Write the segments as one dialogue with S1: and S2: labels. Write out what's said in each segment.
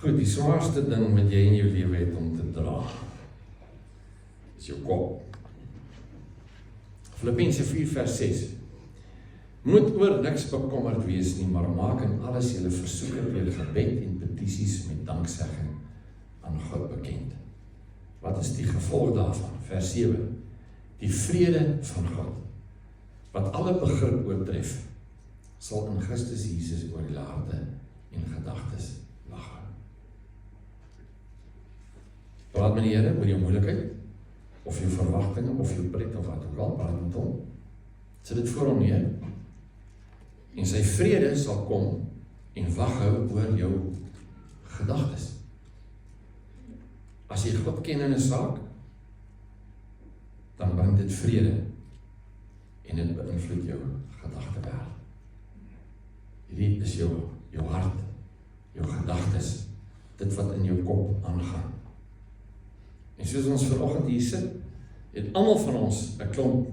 S1: Goed, die zwaarste ding wat jy in jou lewe het om te dra, is jou kop. Filippense 4 vers 6. Moet oor niks bekommerd wees nie, maar maak in alles julle versoeke deur gebed en petisies met danksegging aan God bekend. Wat is die gevolg daarvan? Vers 7. Die vrede van God, wat alle begrip oortref, sal in Christus Jesus oor die harte en gedagtes wag. Praat met die Here oor jou moeilikheid, of jou verwagtinge, of jou pret, of wat ook al, praat met hom. Sit dit voor hom neer, en sy vrede sal kom en waghou oor jou gedagtes. As jy God ken in 'n saak, dan bring dit vrede en dit beïnvloed jou gedagtewêreld. Hierdie is jou hart, jou gedagtes, dit wat in jou kop aangaan. En soos ons vanoggend hier sit, het almal van ons 'n klomp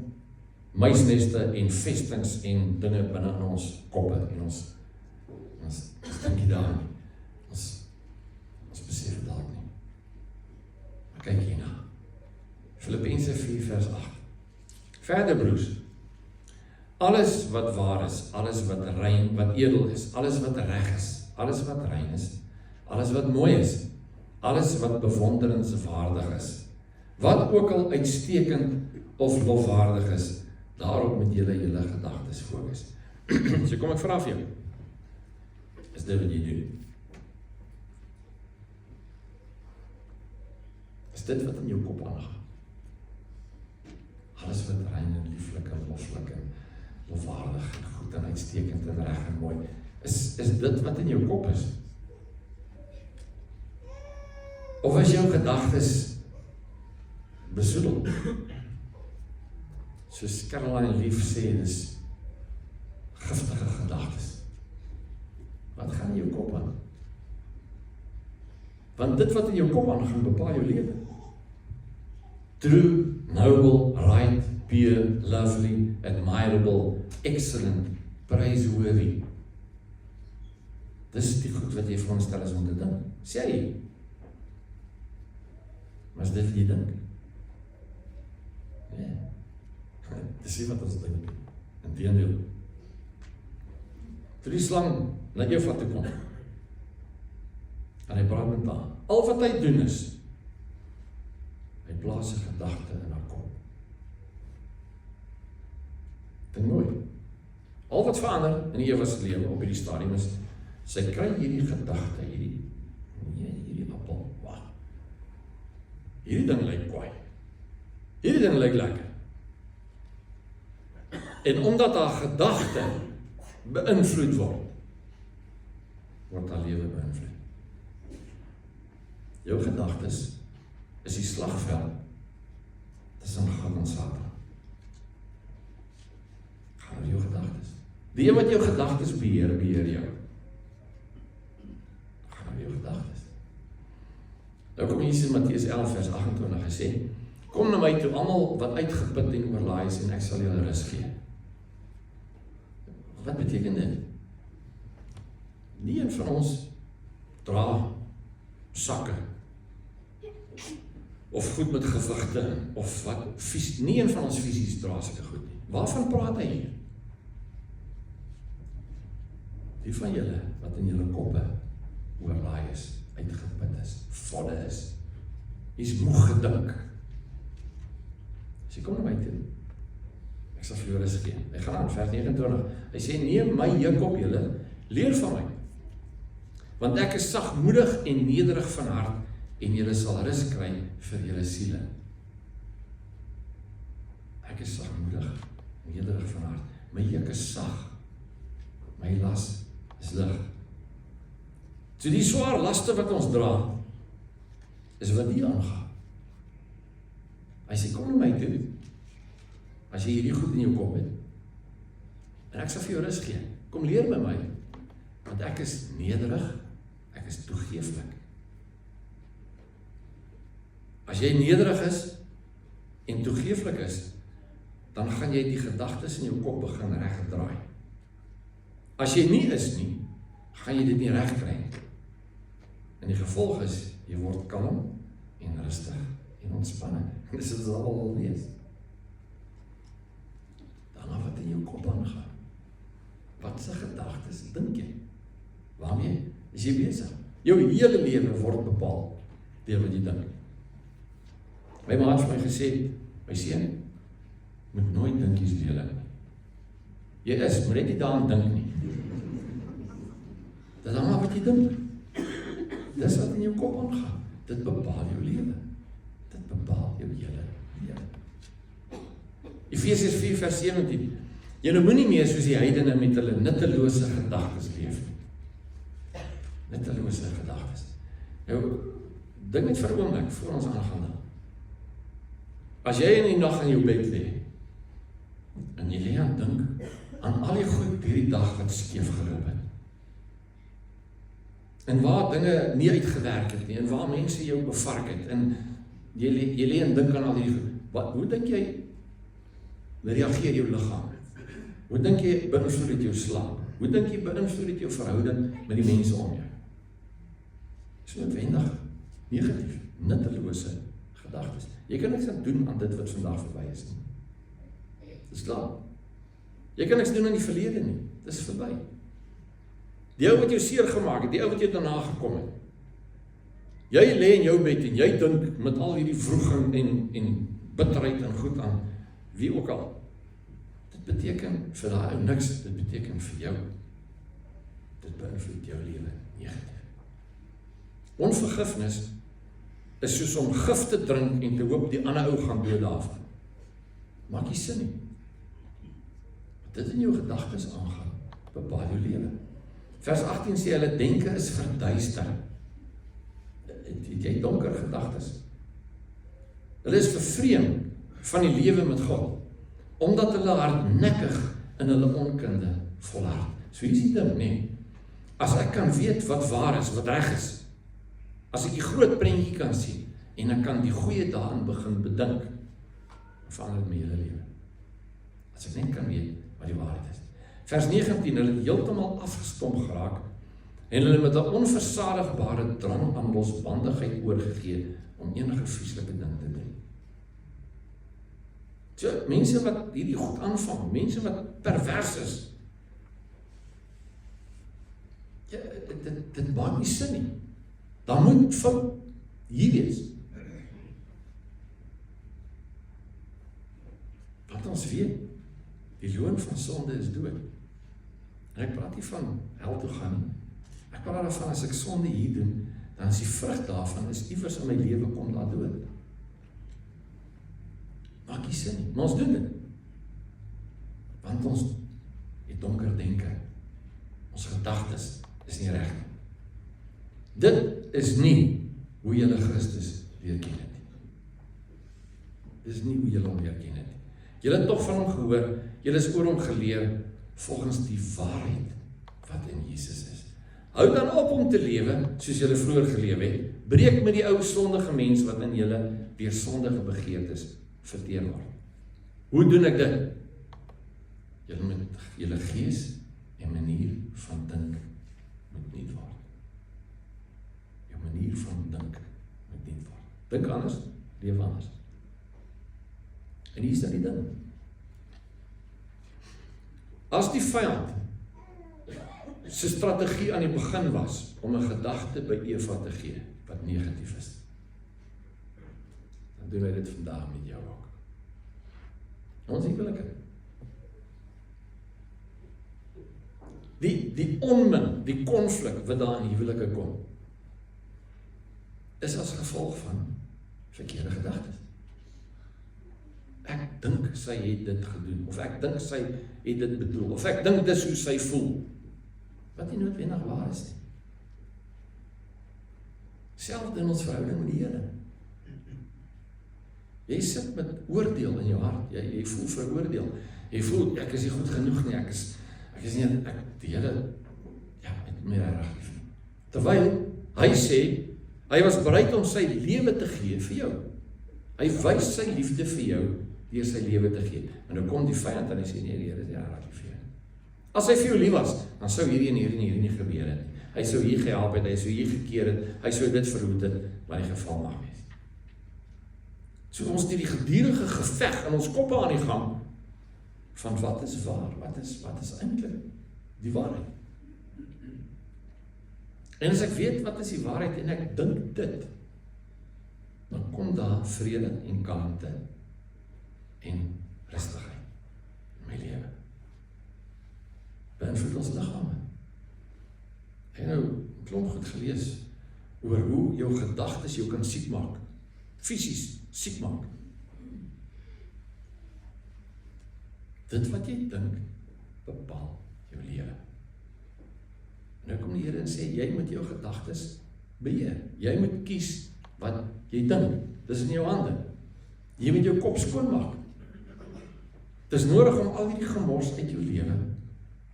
S1: muisneste en vestings en dinge binne in ons koppe en ons dink nie daar nie. Ons besef dit dalk nie. Maar kyk hierna. Filippense 4 vers 8. Verder broers, alles wat waar is, alles wat rein, wat edel is, alles wat reg is, alles wat rein is, alles wat mooi is, alles wat bewonderenswaardig is, wat ook al uitstekend of lofwaardig is, daarop moet julle gedagtes fokus. So kom ek vra vir jou, is dit wat jy doen? Is dit wat in jou kop aangaan? Alles wat rein en lieflik en loflik en lofwaardig en goed en uitstekend en reg en mooi, is dit wat in jou kop is? Of is jou gedagtes besoedel? Soos Caroline Leaf sê, dis giftige gedagtes. Wat gaan in jou kop aan? Want dit wat in jou kop aangaan, bepaal jou lewe. True, noble, right, pure, lovely, admirable, excellent, praiseworthy. Dis die goed wat jy veronderstel is om te dink. Sê jy? Maar is dit wat jy dink? Nee. Dis nie wat ons dink. Inteendeel. Toe die slang na Eva toe kom, en hy praat met haar. Al wat hy doen is, hy plaas 'n gedagte in haar kop. Dink mooi. Al wat verander in Eva se lewe op hierdie stadium is, sy kry hierdie gedagte, hierdie appel, wag. Hierdie ding lyk kwaai. Hierdie ding lyk lekker. En omdat haar gedagte beïnvloed word haar lewe beïnvloed. Jou gedagtes is die slagveld tussen God en Satan. Gaan oor jou gedagtes. Die een wat jou gedagtes beheer jou. Gaan oor jou gedagtes. Nou kom Jesus in Matteus 11 vers 28 gesê, kom na my toe almal wat uitgeput en oorlaai is en ek sal julle rus gee. Wat beteken dit? Nie een van ons dra sakke of goed met gewigte of wat, nie een van ons fisies dra sulke goed nie. Waarvan praat hy hier? Die van julle wat in julle koppe oorlaai is, uitgeput is, vodde is, is moeg gedink. As jy kom na my toe, ek sal vir jou rus gee. Hy gaan aan vers 29. Hy sê, neem my juk op julle, leer van my. Want ek is sagmoedig en nederig van hart en julle sal rus kry vir julle siele. Ek is sagmoedig, nederig van hart. My juk is sag. My las is lig. So die swaar laste wat ons dra, is wat hier aangaan. Hy sê, kom na my toe, as jy hierdie goed in jou kop het, en ek sal vir jou rus gee, kom leer by my, want ek is nederig, ek is toegeeflik. As jy nederig is, en toegeeflik is, dan gaan jy die gedagtes in jou kop begin regdraai. As jy nie is nie, gaan jy dit nie reg kry. En die gevolg is, jy word kalm en rustig en ontspanning. Dis wat dit al wil wees. Daarna wat in jou kop aangaan. Wat se gedagtes dink jy? Waarmee is jy besig? Jou hele lewe word bepaal deur wat jy dink. My ma het vir my gesê, my seun, moet nooit dink jy's lelik nie. Jy is, maar net nie daaraan dink nie. Dis allemaal wat jy dink. Dis wat in jou kop aangaan. Dit bepaal jou lewe. Dit bepaal jou hele lewe. Efesiërs 4 vers 17. Julle moenie meer soos die heidene met hulle nuttelose gedagtes leef nie. Nuttelose gedagtes. Nou, dink net vir 'n oomblik voor ons aangaan. As jy in die nag in jou bed lê en jy lê aan dink aan al die goed hierdie dag wat skeef geloop het. En waar dinge nie uitgewerk het nie, en waar mense jou bevark het, en jy lê en dink aan al die goed. Hoe dink jy reageer jou liggaam? Hoe dink jy beïnvloed dit jou slaap? Hoe dink jy beïnvloed dit jou verhouding met die mense om jou? Dis noodwendig negatief, nuttelose gedagtes. Jy kan niks aan doen aan dit wat vandag verby is nie. Dis klaar. Jy kan niks doen aan die verlede nie. Dis verby. Die ou wat jou seer gemaak het, die ou wat jou daarna gekom het. Jy lê in jou bed en jy dink met al hierdie wroging en bitterheid en goed aan wie ook al. Dit beteken vir daai ou niks, dit beteken vir jou. Dit beïnvloed jou lewe negatief. Onvergifnis is soos om gif te drink en te hoop die ander ou gaan dood daarvan. Maak nie sin nie. Dit in jou gedagtes aangaan, bepaal jou lewe. Vers 18 sê hulle denke is verduister. Het jy donker gedagtes? Hulle is vervreem van die lewe met God, omdat hulle hardnekkig in hulle onkunde volhard. So hier is die ding, nee. As ek kan weet wat waar is, wat reg is, as ek die groot prentjie kan sien, en ek kan die goeie daarin begin bedink, verander my hele lewe. As ek net kan weet wat die waarheid is. Vers 19, hulle het heeltemal afgestomp geraak, en hulle met 'n onversadigbare drang aan losbandigheid oorgegee, om enige vieslike ding te doen. So, mense wat hierdie goed aanvang, mense wat pervers is, ja, dit maak nie sin nie. Daar moet fout hier wees. Want ons weet, die loon van sonde is dood. En ek praat nie van hel toe gaan nie. Ek praat daarvan, as ek sonde hier doen, dan is die vrug daarvan, is iewers in my lewe kom daar dood. Maak nie sin nie, maar ons doen dit. Want ons het donker denke. Ons gedagtes is nie reg nie. Dit is nie hoe julle Christus leer ken het nie. Dit is nie hoe julle hom leer ken het nie. Julle het toch van hom gehoor, julle is oor hom geleer, volgens die waarheid wat in Jesus is. Hou dan op om te lewe, soos julle vroeër gelewe het, breek met die ou sondige mens wat in julle deur sondige begeertes verteer word. Hoe doen ek dit? Julle met julle gees en manier van dink moet nie word. Jou manier van dink moet nie word. Dink anders, leef anders. En hier is die ding. As die vyand sy strategie aan die begin was om 'n gedagte by Eva te gee wat negatief is, dan doen hy dit vandag met jou ook. Ons huwelike. Die onmin, die konflik wat daar in huwelike kom, is as gevolg van verkeerde gedagtes. Ek dink sy het dit gedoen, of ek dink sy het dit bedoel, of ek dink dis hoe sy voel, wat nie noodwendig waar is nie. Selfs in ons verhouding met die Here. Jy sit met oordeel in jou hart, jy voel veroordeel, jy voel, ek is nie goed genoeg nie, ek is nie, die Here, ja, het my reg lief. Terwyl, hy sê, hy was bereid om sy lewe te gee vir jou. Hy wys sy liefde vir jou, deur sy lewe te gee. En nou kom die vyand en hy sê, nee, die Here is reg lief vir jou. As hy vir jou lief was, dan sou hierdie en hierdie nie gebeur het. hy sou hier gehelp het, hy sou hier gekeer het, hy sou dit verhoed het, wat die geval mag wees. So ons die gedurende geveg in ons koppe aan die gang, van wat is waar, wat is eintlik die waarheid. En as ek weet wat is die waarheid, en ek dink dit, dan kom daar vrede en kalmte, en rustigheid in my lewe. Beïnvloed ons liggame. Ek het nou 'n klomp goed gelees oor hoe jou gedagtes jou kan siek maak, fisies siek maak. Dit wat jy dink, bepaal jou lewe. En nou kom die Here en sê, jy moet jou gedagtes beheer. Jy moet kies wat jy dink. Dis in jou hande. Jy moet jou kop skoonmaak. Dit is nodig om al die gemors uit jou lewe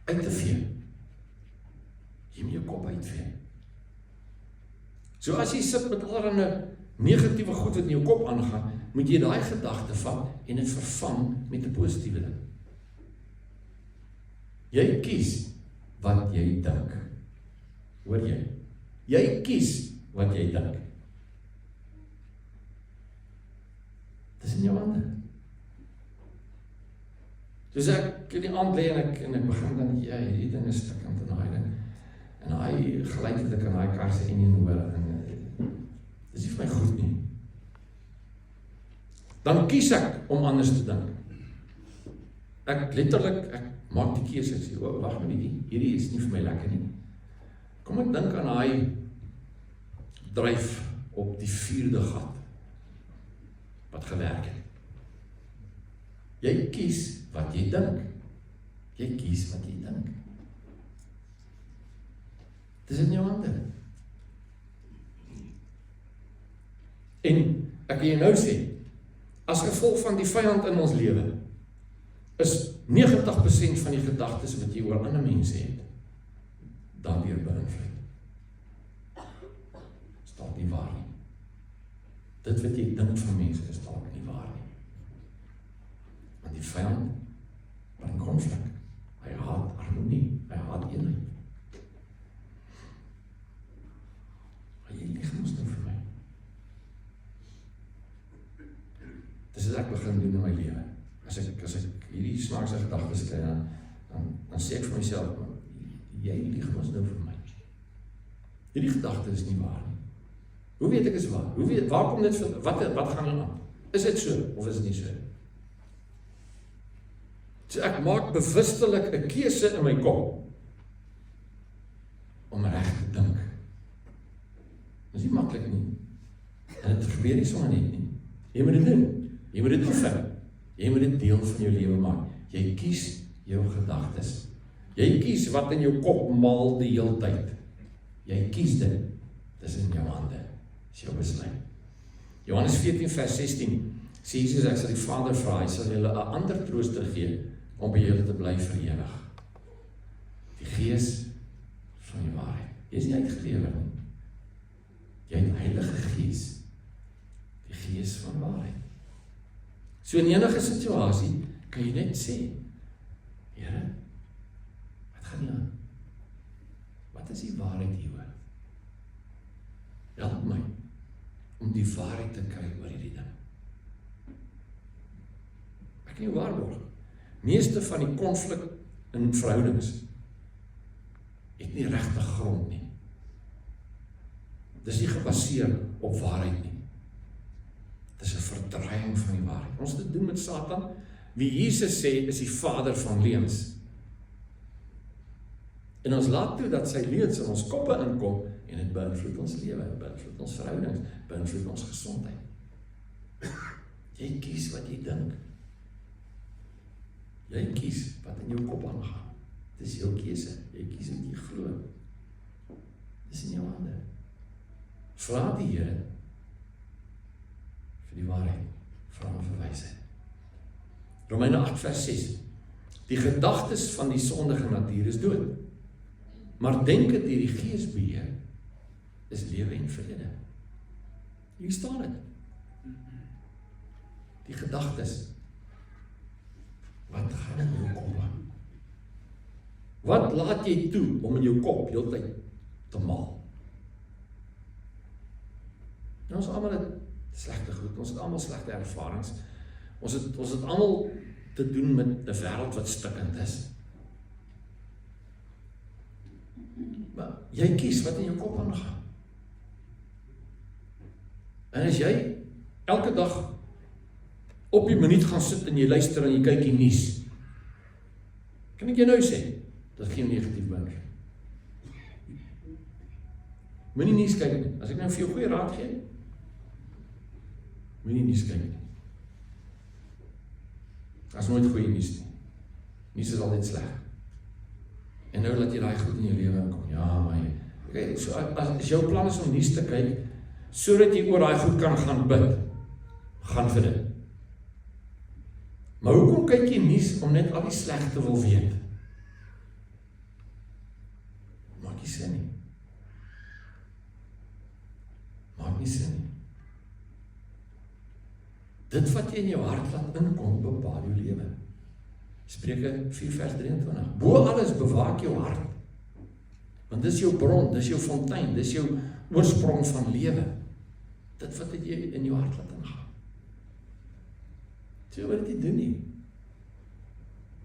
S1: uit te vee. Jy moet jou kop uitvee. So as jy sit met allerlei negatiewe goed wat in jou kop aangaan, moet jy daai gedagte vat en dit vervang met 'n positiewe ding. Jy kies wat jy dink. Hoor jy? Jy kies wat jy dink. Dis in jou hande. Dus ek in die aand lê en ek begin dan, ja, hierdie ding is stikkend en daai ding. En daai gelyk het ek aan daai kar se enjin hoor en dis nie vir my goed nie. Dan kies ek om anders te dink. Ek letterlik, ek maak die keuse, ek sê, wag maar hierdie is nie vir my lekker nie. Kom ek dink aan daai dryf op die 4de gat wat gewerk het. Jy kies wat jy dink. Jy kies wat jy dink. Dit is in jou hande. En ek kan jy nou sê, as gevolg van die vyand in ons lewe, is 90% van die gedagtes wat jy oor ander mense het, dan weer beïnvloed. Is dalk nie waar nie. Dit wat jy dink van mense is dalk nie waar nie. Want die vyand bring konflik. Hy haat harmonie, hy haat eenheid. Maar jy lieg mos nou vir my. Dis as ek begin doen in my lewe. As ek hierdie snaakse gedagtes kry, dan sê ek vir myself, jy lieg mos nou vir my. Hierdie gedagte is nie waar nie. Hoe weet ek is waar? Waar kom dit, wat gaan er aan? Is dit so, of is dit nie so? So ek maak bewustelik 'n keuse in my kop, om reg te dink. Dit is nie maklik nie. En dit gebeur nie sommer net nie. Jy moet dit doen. Jy moet dit oefen. Jy moet dit deel van jou lewe maak. Jy kies jou gedagtes. Jy kies wat in jou kop maal die hele tyd. Jy kies dit. Dis in jou hande. Dis jou besluit. Johannes 14 vers 16 sê Jesus, ek sal die Vader vra, hy sal julle 'n ander trooster gee om by julle te bly vir ewig. Die Gees van die waarheid. Jy is nie uitgelewer nie. Jy het die Heilige Gees. Die Gees van waarheid. So in enige situasie kan jy net sê, Here, wat gaan nie aan? Wat is die waarheid hieroor? Help my om die waarheid te kry oor hierdie ding. Ek kan jou waarborg, meeste van die konflik in verhoudings het nie regte grond nie. Dis nie gebaseer op waarheid nie. Dis 'n verdraaiing van die waarheid. Ons het doen met Satan, wie Jesus sê is die vader van leuns. En ons laat toe dat sy leuns in ons koppe inkom en dit beïnvloed ons lewe, beïnvloed ons verhoudings, beïnvloed ons gesondheid. Jy kies wat jy dink. Jy kies wat in jou kop aangaan. Dis jou keuse. Jy kies wat jy glo. Dis in jou hande. Vra die Here vir die waarheid, vra hom vir wysheid. Romeine 8 vers 6. Die gedagtes van die sondige natuur is dood. Maar denke deur die Gees beheer is lewe en vrede. Hier staan dit. Die gedagtes. Wat gaan in jou kop aan? Wat laat jy toe om in jou kop heeltyd te mal. En ons almal het slegte goed, ons het almal slegte ervarings, ons het almal te doen met 'n wêreld wat stikkend is. Maar jy kies wat in jou kop aangaan. En as jy elke dag op die minuut gaan sit en jy luister en jy kyk die nuus, kan ek jou nou sê, dat is geen negatief beïnvloed. Moenie nuus kyk nie. As ek nou vir jou goeie raad gee, moenie nuus kyk nie. As nooit goeie nuus nie. Nuus is altyd sleg. En nou laat jy daai goed in jou lewe inkom. Ja, maar okay, so as jou plan is om nuus te kyk, sodat jy oor daai goed kan gaan bid, gaan vir dit. Maar hoekom kyk jy nuus om net al die sleg te wil weet? Maak nie sin nie. Maak nie sin nie. Dit wat jy in jou hart laat inkom, bepaal jou lewe. Spreuke 4 vers 23. Bo alles bewaak jou hart. Want dis jou bron, dis jou fontein, dis jou oorsprong van lewe. Dit wat jy in jou hart laat ingaan. So wat jy doen nie.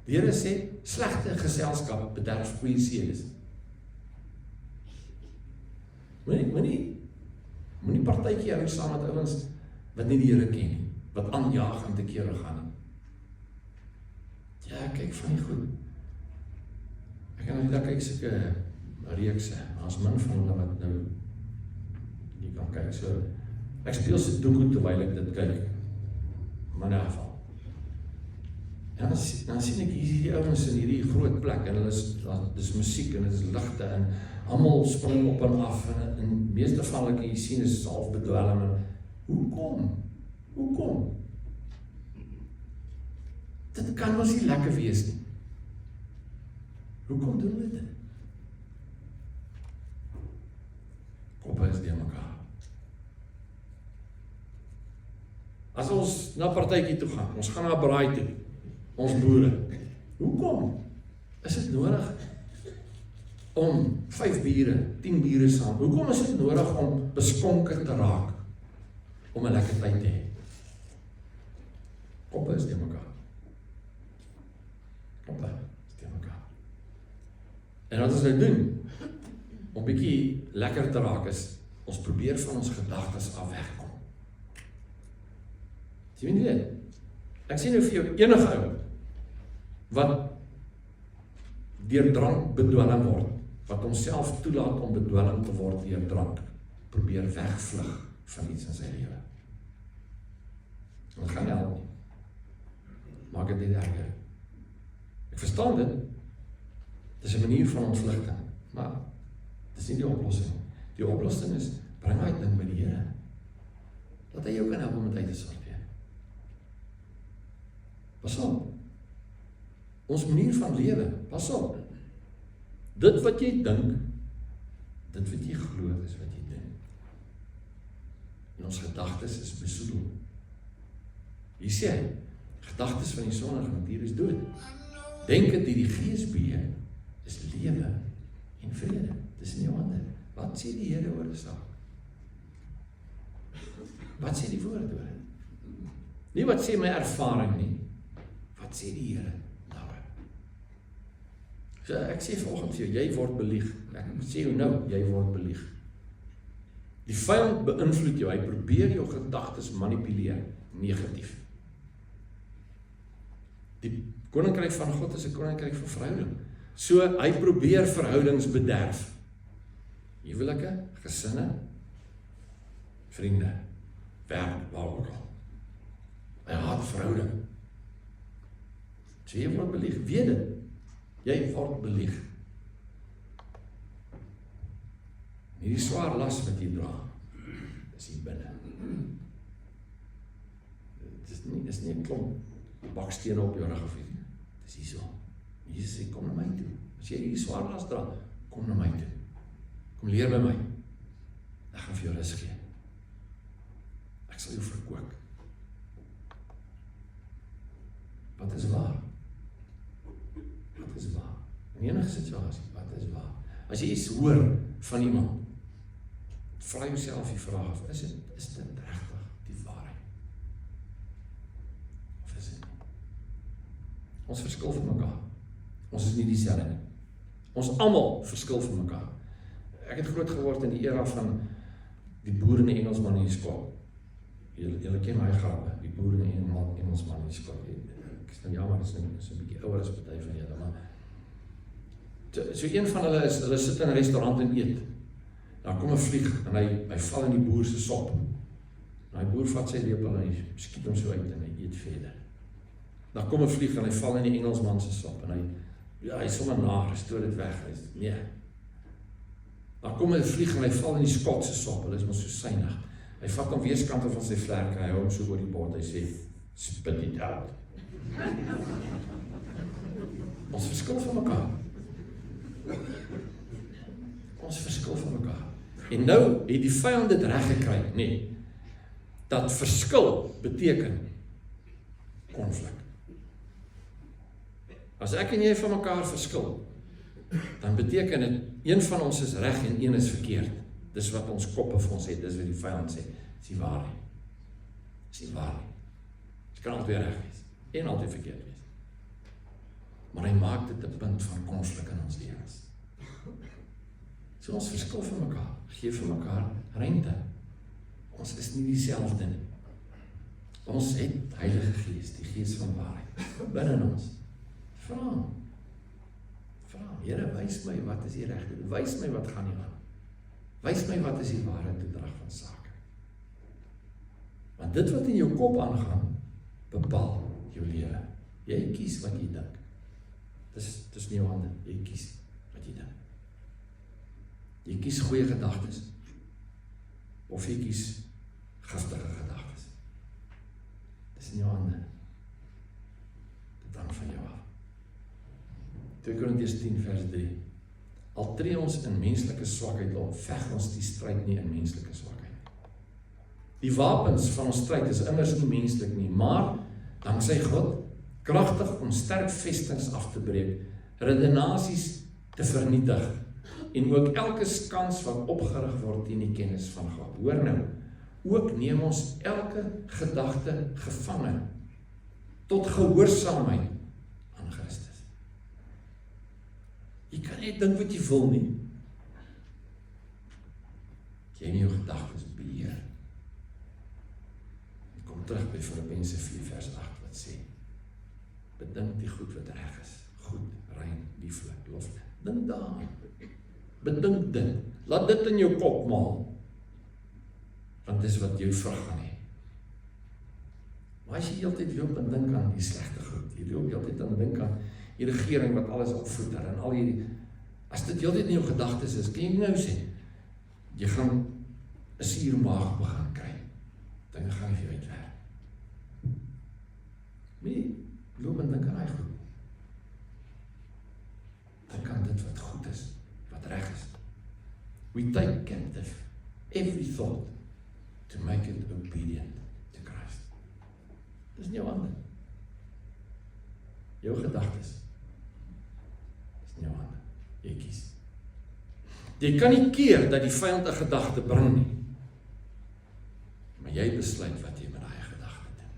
S1: Die Here sê, slegte geselskap bederf goeie sedes. Moenie partytjie hou saam met ouens wat nie die Here ken nie, wat aanjaag en te kere gaan nie. Ja, kyk van die goed. Ek kan nou kyk sulke reekse, as min van hulle wat nou nie kan kyk, so ek speel Sudoku terwyl ek dit kyk, maar in geval. En dan sien ek hierdie ouens in hierdie groot plek, en dis musiek, en dit is ligte, en almal spring op en af, en meeste van wat jy sien is half bedwelm. Hoekom? Dit kan ons nie lekker wees nie. Hoekom doen we dit? Koppe is deur mekaar. As ons na partytjie toe gaan, ons gaan na 'n braai toe, ons boere. Hoekom? Is dit nodig om 5 bure, 10 bure saam? Hoekom is dit nodig om beskonker te raak? Om 'n lekker tyd te hê? Koppe is deur mekaar. Koppe is deur mekaar. En wat ons nou doen, om bietjie lekker te raak is, ons probeer van ons gedagtes af wegkom. Sien jy dit? Ek sien nou vir jou enige ou, wat deur drank bedwelm word, wat homself toelaat om bedwelm te word deur drank, probeer wegvlug van iets in sy lewe. Ons gaan help nie. Maak dit net erger. Ek verstaan dit. Dit is 'n manier van ontvlugting, maar dit is nie die oplossing. Die oplossing is, bring uit ding by die Here, dat hy jou kan help om dit uit te sorteer. Pas op. Ons manier van lewe, pas op. Dit wat jy dink, dit wat jy glo, is wat jy doen. En ons gedagtes is besoedel. Hier sê hy, gedagtes van die sondige natuur is dood. Denke die Gees beheer, is lewe en vrede. Dis in jou hande. Wat sê die Here oor die saak? Wat sê die woord oor dit? Nie wat sê my ervaring nie. Wat sê die Here daaroor? So ek sê vanoggend vir jou, jy word belieg. Ek sê jou nou, jy word belieg. Die vyand beïnvloed jou, hy probeer jou gedagtes manipuleer, negatief. Die koninkryk van God is 'n koninkryk van verhouding. So hy probeer verhoudings bederf. Huwelike, gesinne, vriende, werk, waar ook al. Hy haat verhouding. So jy word belieg, weet dit. Jy word belieg. Hierdie swaar las wat jy dra, is hier binne. Dit is nie 'n klomp bakstene op jou rug of iets. Dit is hier so. Jesus sê, kom na my toe. As jy hierdie swaar las dra, kom na my toe. Kom leer by my. Ek gaan vir jou rus gee. Ek sal jou verkoop. Wat is waar? Wat is waar? In enige situasie, wat is waar? As jy iets hoor van iemand. Vra jouself die vraag af, is dit regtig die waarheid? Of is dit nie? Ons verskil van mekaar. Ons is nie dieselfde nie. Ons almal verskil van mekaar. Ek het groot geword in die era van die boer en die Engelsman in die skool. Julle ken my grappe, die boer en die Engelsman in die skool. Ek is nou jammer, is 'n bietjie ouer as party van julle, maar so een van hulle sit in 'n restaurant en eet. Dan kom 'n vlieg en hy val in die boer se sop. En die boer vat sy lepel en hy skiet hom so uit en hy eet verder. Dan kom 'n vlieg en hy val in die Engelsman se sop en hy sommer na, stoot dit weg. Nee. Dan kom 'n vlieg en hy val in die Skot se sop. Hulle is maar so synig. Hy vat hom weerskante van sy vlerk, hy hou hom so oor die bord, hy sê, spit it out. Ons verskil van mekaar. Ons verskil van mekaar. En nou het die vyand dit reg gekry, nee, dat verskil beteken konflik. As ek en jy van mekaar verskil, dan beteken dit, een van ons is reg en een is verkeerd. Dis wat ons koppe vir ons het, dis wat die vyand sê. Dis nie waar nie. Dis nie waar nie. Dit kan altyd reg wees, en altyd verkeerd wees. Maar hy maak dit 'n punt van konflik in ons lewens. So ons verskil van mekaar, gee vir mekaar ruimte. Ons is nie dieselfde nie. Ons het Heilige Gees, die Gees van waarheid, binne ons. Vra, Here, wys my wat is die regte, wys my wat gaan nie aan. Wys my wat is die ware toedrag van sake. Want dit wat in jou kop aangaan, bepaal jou lewe. Jy kies wat jy dink. Dis nie jou hande, jy kies wat jy dink. Jy kies goeie gedagtes, of jy kies giftige gedagtes. Dis in jou hande. Dit hang van jou af. 2 Korintiërs 10 vers 3. Al tree ons in menslike swakheid op, veg ons die stryd nie in menslike swakheid. Die wapens van ons stryd is immers nie menslik nie, maar danksy God, kragtig om sterk vestings af te breek, redenasies te vernietig, en ook elke skans wat opgerig word teen die kennis van God. Hoor nou, ook neem ons elke gedagte gevange, tot gehoorsaamheid aan Christus. Jy kan nie dink wat jy wil nie. Jy nie jou gedagtes beheer. Ek kom terug by Filippense 4 vers 8 wat sê, bedink die goed wat reg is, goed, rein, lieflik, loflik. Dink daaraan. Bedink dit. Laat dit in jou kop maal. Want dis wat jou vrug gaan hê. Maar as jy heeltyd loop en dink aan die slegte goed, jy loop heeltyd aan dink aan die regering wat alles opvoeder en al hierdie, as dit heeltyd in jou gedagtes is, kan jy nou sê, jy gaan 'n suur maag begin kry. Dinge gaan nie vir jou uitwerk. Nee, loop en dink aan hy goed. Dink aan dit wat goed is, wat reg is. We take captive every thought to make it obedient to Christ. Dis nie jou hande. Jou gedagtes. Dis nie jou hande. Jy kies. Jy kan nie keer dat die vyand 'n gedagte bring nie. Maar jy besluit wat jy met daai gedagte doen.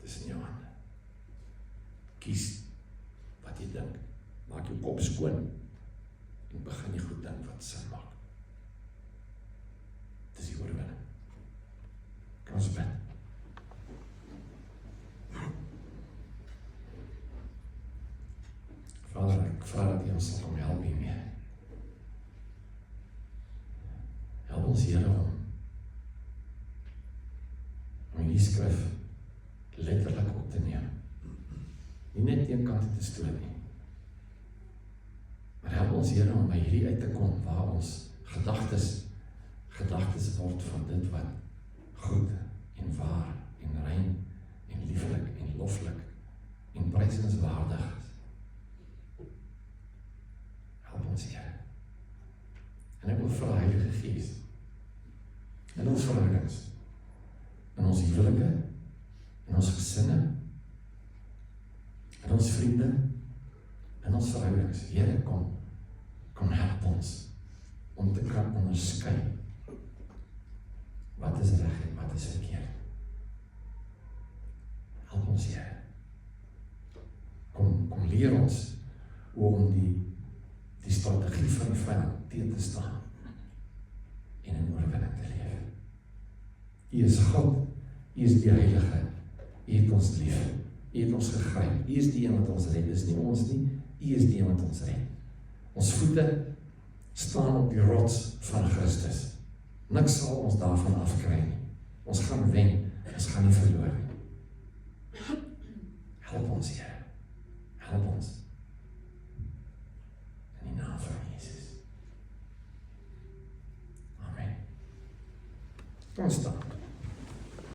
S1: Dis in jou hande. Kies wat jy dink. Maak jou kop skoon en begin jy goed dink wat sin maak. Dis die oorwinning. Kan ons bid? Vader, ek vra dat jy ons sal kom help hiermee. Help ons Here om hierdie skrif letterlik op te neem. Nie net een kant te stoot nie. Maar help ons Here om by hierdie uit te kom waar ons gedagtes word van dit wat goed en waar en rein en lieflik en loflik en prysenswaardig is. Help ons Here. En ek wil vra Heilige Gees in ons verhoudings, in ons huwelike, in ons gesinne, in ons vriende, in ons verhoudings. Here, Kom help ons om te kan onderskei wat is reg en wat is verkeerd. Help ons, Here. Kom leer ons hoe om die strategie van die vyand teen te staan en in oorwinning te leef. U is God, U is die Heilige, U het ons lief, U het ons gegryp, U is die een wat ons red, dis nie ons nie, U is die een wat ons red. Ons voete staan op die rots van Christus. Niks sal ons daarvan afkry nie. Ons gaan wen, ons gaan nie verloor nie. Help ons, Here. Help ons. In die naam van Jesus. Amen. Kom staan.